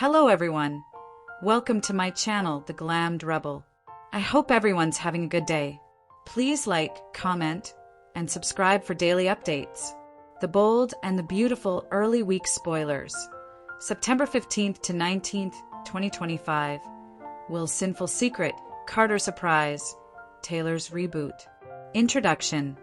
Hello everyone! Welcome to my channel, The Glammed Rebel. I hope everyone's having a good day. Please like, comment, and subscribe for daily updates. The bold and the beautiful early week spoilers. September 15th to 19th, 2025. Will Sinful secret, Carter surprise, Taylor's reboot. Introduction.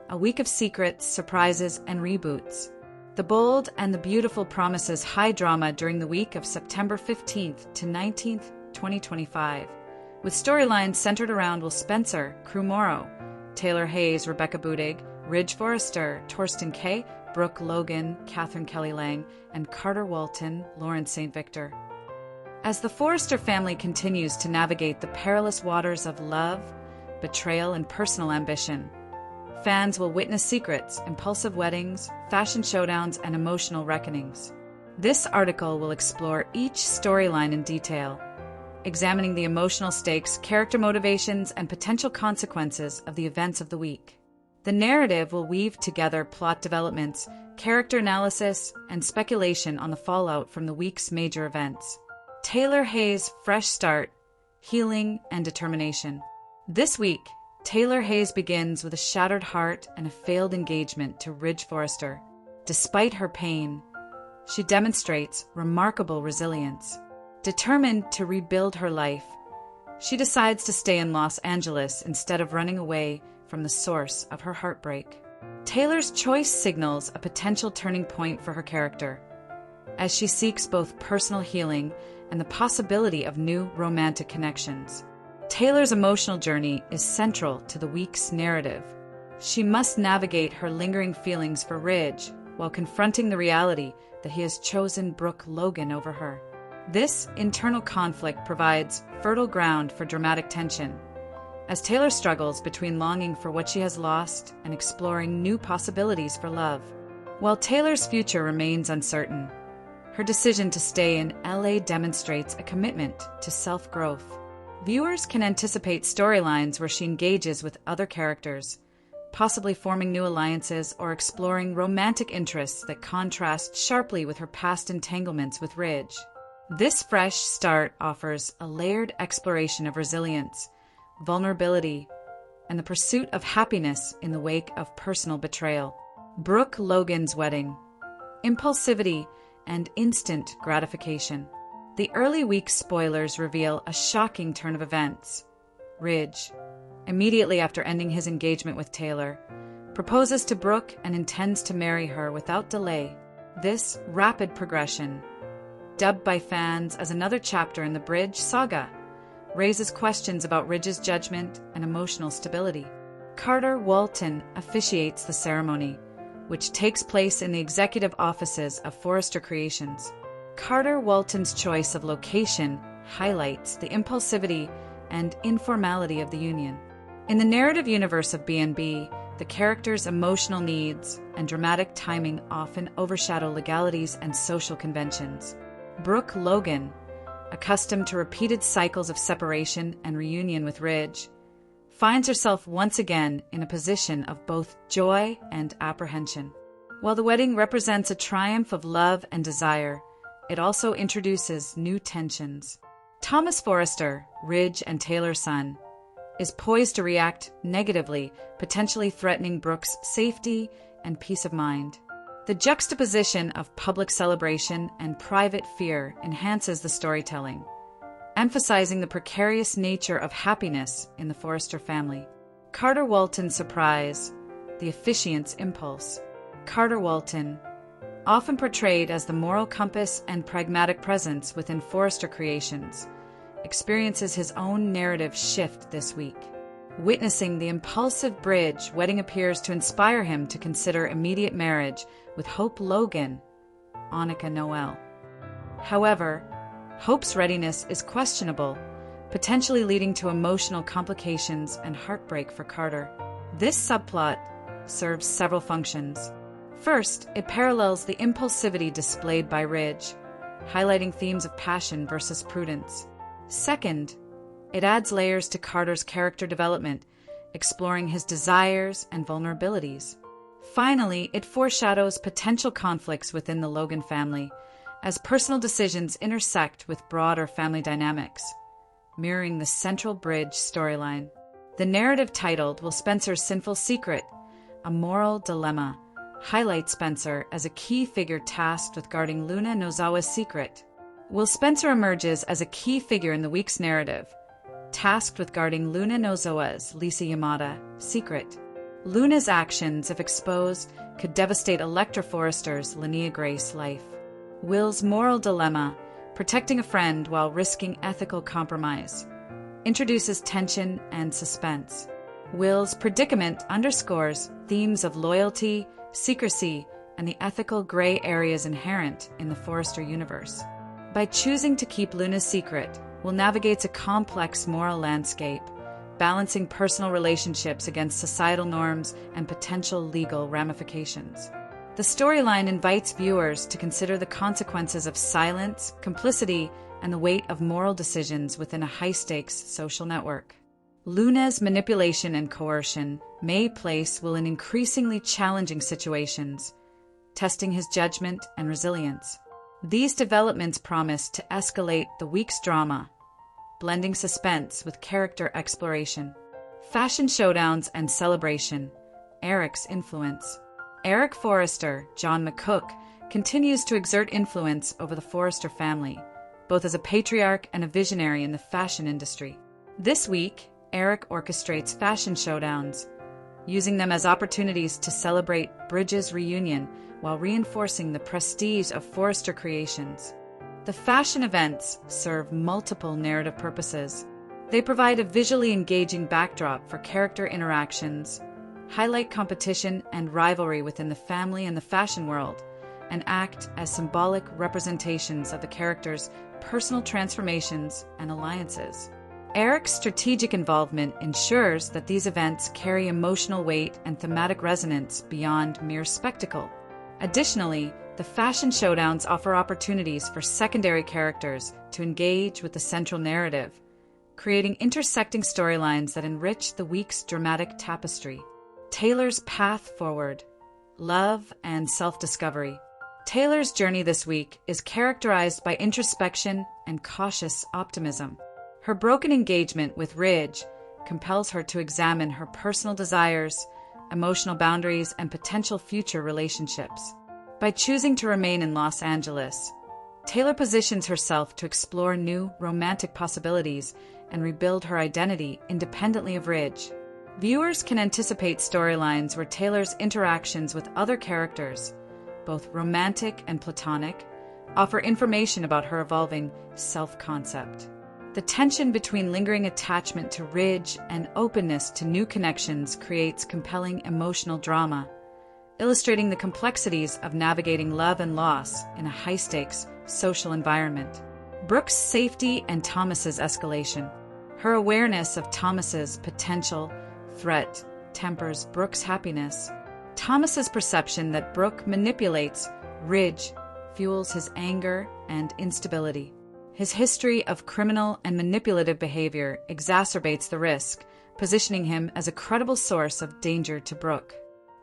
A week of secrets, surprises, and reboots. The bold and the beautiful promises high drama during the week of September 15th to 19th, 2025, with storylines centered around Will Spencer, Crew Morrow, Taylor Hayes, Rebecca Budig, Ridge Forrester, Torsten K., Brooke Logan, Catherine Kelly Lang, and Carter Walton, Lawrence St. Victor. As the Forrester family continues to navigate the perilous waters of love, betrayal, and personal ambition, fans will witness secrets, impulsive weddings, fashion showdowns, and emotional reckonings. This article will explore each storyline in detail, examining the emotional stakes, character motivations, and potential consequences of the events of the week. The narrative will weave together plot developments, character analysis, and speculation on the fallout from the week's major events. Taylor Hayes' fresh start, healing, and determination. This week, Taylor Hayes begins with a shattered heart and a failed engagement to Ridge Forrester. Despite her pain, she demonstrates remarkable resilience. Determined to rebuild her life, she decides to stay in Los Angeles instead of running away from the source of her heartbreak. Taylor's choice signals a potential turning point for her character, as she seeks both personal healing and the possibility of new romantic connections. Taylor's emotional journey is central to the week's narrative. She must navigate her lingering feelings for Ridge while confronting the reality that he has chosen Brooke Logan over her. This internal conflict provides fertile ground for dramatic tension, as Taylor struggles between longing for what she has lost and exploring new possibilities for love. While Taylor's future remains uncertain, her decision to stay in LA demonstrates a commitment to self-growth. Viewers can anticipate storylines where she engages with other characters, possibly forming new alliances or exploring romantic interests that contrast sharply with her past entanglements with Ridge. This fresh start offers a layered exploration of resilience, vulnerability, and the pursuit of happiness in the wake of personal betrayal. Brooke Logan's wedding. Impulsivity and instant gratification. The early week spoilers reveal a shocking turn of events. Ridge, immediately after ending his engagement with Taylor, proposes to Brooke and intends to marry her without delay. This rapid progression, dubbed by fans as another chapter in the Bridge saga, raises questions about Ridge's judgment and emotional stability. Carter Walton officiates the ceremony, which takes place in the executive offices of Forrester Creations. Carter Walton's choice of location highlights the impulsivity and informality of the union. In the narrative universe of B&B, the characters' emotional needs and dramatic timing often overshadow legalities and social conventions. Brooke Logan, accustomed to repeated cycles of separation and reunion with Ridge, finds herself once again in a position of both joy and apprehension. While the wedding represents a triumph of love and desire, it also introduces new tensions. Thomas Forrester, Ridge and Taylor's son, is poised to react negatively, potentially threatening Brooke's safety and peace of mind. The juxtaposition of public celebration and private fear enhances the storytelling, emphasizing the precarious nature of happiness in the Forrester family. Carter Walton's surprise, the officiant's impulse. Carter Walton, often portrayed as the moral compass and pragmatic presence within Forrester Creations, experiences his own narrative shift this week. Witnessing the impulsive Bridge wedding appears to inspire him to consider immediate marriage with Hope Logan, Annika Noel. However, Hope's readiness is questionable, potentially leading to emotional complications and heartbreak for Carter. This subplot serves several functions. First, it parallels the impulsivity displayed by Ridge, highlighting themes of passion versus prudence. Second, it adds layers to Carter's character development, exploring his desires and vulnerabilities. Finally, it foreshadows potential conflicts within the Logan family, as personal decisions intersect with broader family dynamics, mirroring the central bridge storyline. The narrative titled Will Spencer's Sinful Secret, a Moral Dilemma, highlights Spencer as a key figure tasked with guarding Luna Nozawa's secret. Will Spencer emerges as a key figure in the week's narrative, tasked with guarding Luna Nozawa's, Lisa Yamada, secret. Luna's actions, if exposed, could devastate Electra Forrester's, Linnea Grace, life. Will's moral dilemma, protecting a friend while risking ethical compromise, introduces tension and suspense. Will's predicament underscores themes of loyalty, secrecy, and the ethical gray areas inherent in the Forrester universe. By choosing to keep Luna's secret, Will navigates a complex moral landscape, balancing personal relationships against societal norms and potential legal ramifications. The storyline invites viewers to consider the consequences of silence, complicity, and the weight of moral decisions within a high-stakes social network. Luna's manipulation and coercion may place Will in increasingly challenging situations, testing his judgment and resilience. These developments promise to escalate the week's drama, blending suspense with character exploration. Fashion showdowns and celebration. Eric's influence. Eric Forrester, John McCook, continues to exert influence over the Forrester family, both as a patriarch and a visionary in the fashion industry. This week, Eric orchestrates fashion showdowns, using them as opportunities to celebrate Bridges' reunion while reinforcing the prestige of Forrester creations. The fashion events serve multiple narrative purposes. They provide a visually engaging backdrop for character interactions, highlight competition and rivalry within the family and the fashion world, and act as symbolic representations of the characters' personal transformations and alliances. Eric's strategic involvement ensures that these events carry emotional weight and thematic resonance beyond mere spectacle. Additionally, the fashion showdowns offer opportunities for secondary characters to engage with the central narrative, creating intersecting storylines that enrich the week's dramatic tapestry. Taylor's path forward. Love and self-discovery. Taylor's journey this week is characterized by introspection and cautious optimism. Her broken engagement with Ridge compels her to examine her personal desires, emotional boundaries, and potential future relationships. By choosing to remain in Los Angeles, Taylor positions herself to explore new romantic possibilities and rebuild her identity independently of Ridge. Viewers can anticipate storylines where Taylor's interactions with other characters, both romantic and platonic, offer information about her evolving self-concept. The tension between lingering attachment to Ridge and openness to new connections creates compelling emotional drama, illustrating the complexities of navigating love and loss in a high-stakes social environment. Brooke's safety and Thomas's escalation. Her awareness of Thomas's potential threat tempers Brooke's happiness. Thomas's perception that Brooke manipulates Ridge fuels his anger and instability. His history of criminal and manipulative behavior exacerbates the risk, positioning him as a credible source of danger to Brooke.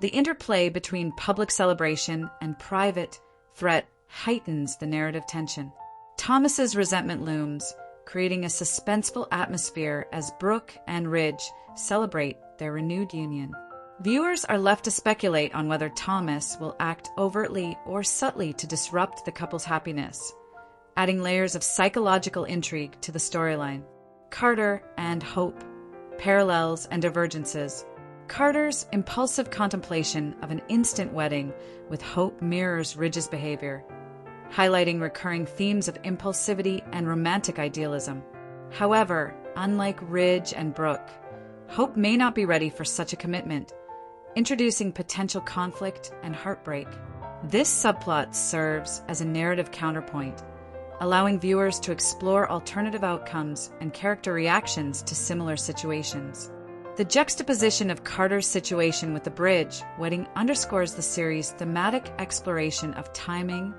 The interplay between public celebration and private threat heightens the narrative tension. Thomas's resentment looms, creating a suspenseful atmosphere as Brooke and Ridge celebrate their renewed union. Viewers are left to speculate on whether Thomas will act overtly or subtly to disrupt the couple's happiness, adding layers of psychological intrigue to the storyline. Carter and Hope. Parallels and divergences. Carter's impulsive contemplation of an instant wedding with Hope mirrors Ridge's behavior, highlighting recurring themes of impulsivity and romantic idealism. However, unlike Ridge and Brooke, Hope may not be ready for such a commitment, introducing potential conflict and heartbreak. This subplot serves as a narrative counterpoint, allowing viewers to explore alternative outcomes and character reactions to similar situations. The juxtaposition of Carter's situation with the Bridge wedding underscores the series' thematic exploration of timing,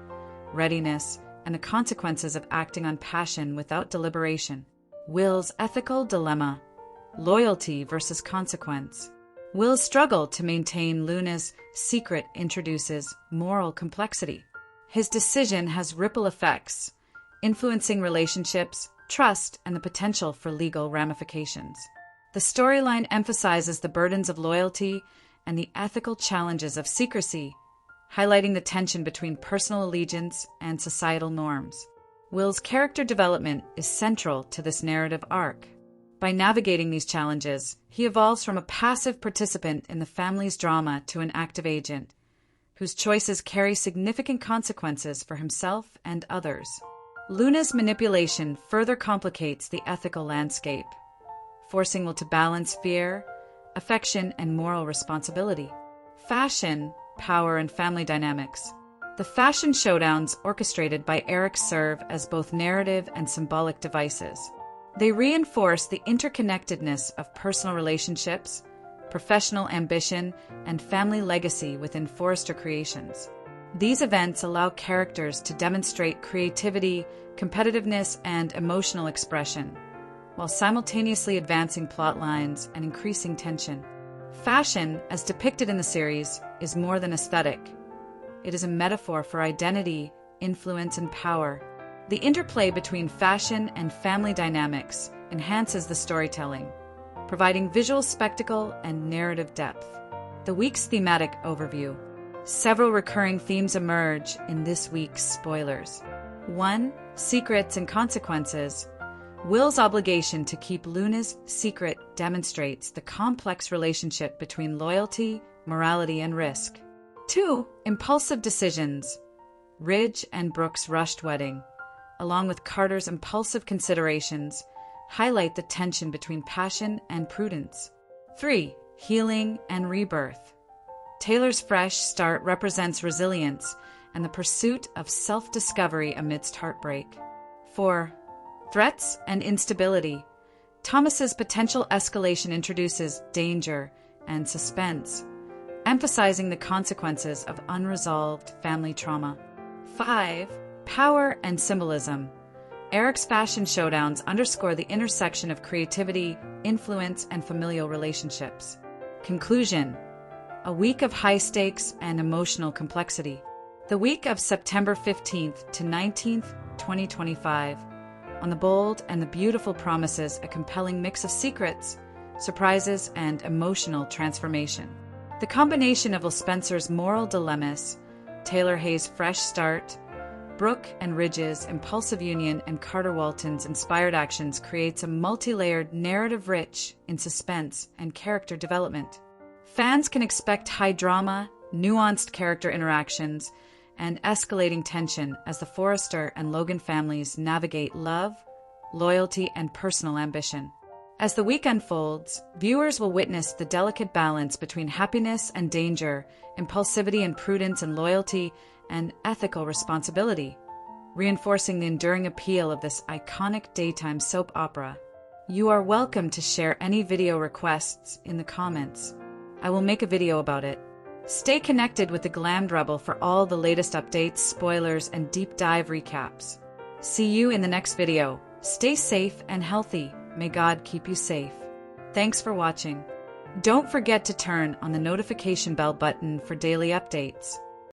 readiness, and the consequences of acting on passion without deliberation. Will's ethical dilemma. Loyalty versus consequence. Will's struggle to maintain Luna's secret introduces moral complexity. His decision has ripple effects, influencing relationships, trust, and the potential for legal ramifications. The storyline emphasizes the burdens of loyalty and the ethical challenges of secrecy, highlighting the tension between personal allegiance and societal norms. Will's character development is central to this narrative arc. By navigating these challenges, he evolves from a passive participant in the family's drama to an active agent, whose choices carry significant consequences for himself and others. Luna's manipulation further complicates the ethical landscape, forcing Will to balance fear, affection, and moral responsibility. Fashion, power, and family dynamics. The fashion showdowns orchestrated by Eric serve as both narrative and symbolic devices. They reinforce the interconnectedness of personal relationships, professional ambition, and family legacy within Forrester creations. These events allow characters to demonstrate creativity, competitiveness, and emotional expression, while simultaneously advancing plot lines and increasing tension. Fashion, as depicted in the series, is more than aesthetic. It is a metaphor for identity, influence, and power. The interplay between fashion and family dynamics enhances the storytelling, providing visual spectacle and narrative depth. The week's thematic overview. Several recurring themes emerge in this week's spoilers. 1. Secrets and consequences. Will's obligation to keep Luna's secret demonstrates the complex relationship between loyalty, morality, and risk. 2. Impulsive decisions. Ridge and Brooke's rushed wedding, along with Carter's impulsive considerations, highlight the tension between passion and prudence. 3. Healing and rebirth. Taylor's fresh start represents resilience and the pursuit of self-discovery amidst heartbreak. 4. Threats and instability. Thomas's potential escalation introduces danger and suspense, emphasizing the consequences of unresolved family trauma. 5. Power and symbolism. Eric's fashion showdowns underscore the intersection of creativity, influence, and familial relationships. Conclusion. A week of high stakes and emotional complexity. The week of September 15th to 19th, 2025. On the bold and the beautiful promises a compelling mix of secrets, surprises, and emotional transformation. The combination of Will Spencer's moral dilemmas, Taylor Hayes' fresh start, Brooke and Ridge's impulsive union, and Carter Walton's inspired actions creates a multi-layered narrative rich in suspense and character development. Fans can expect high drama, nuanced character interactions, and escalating tension as the Forrester and Logan families navigate love, loyalty, and personal ambition. As the week unfolds, viewers will witness the delicate balance between happiness and danger, impulsivity and prudence, and loyalty and ethical responsibility, reinforcing the enduring appeal of this iconic daytime soap opera. You are welcome to share any video requests in the comments. I will make a video about it. Stay connected with the Glammed Rebel for all the latest updates, spoilers, and deep dive recaps. See you in the next video. Stay safe and healthy. May God keep you safe. Thanks for watching. Don't forget to turn on the notification bell button for daily updates.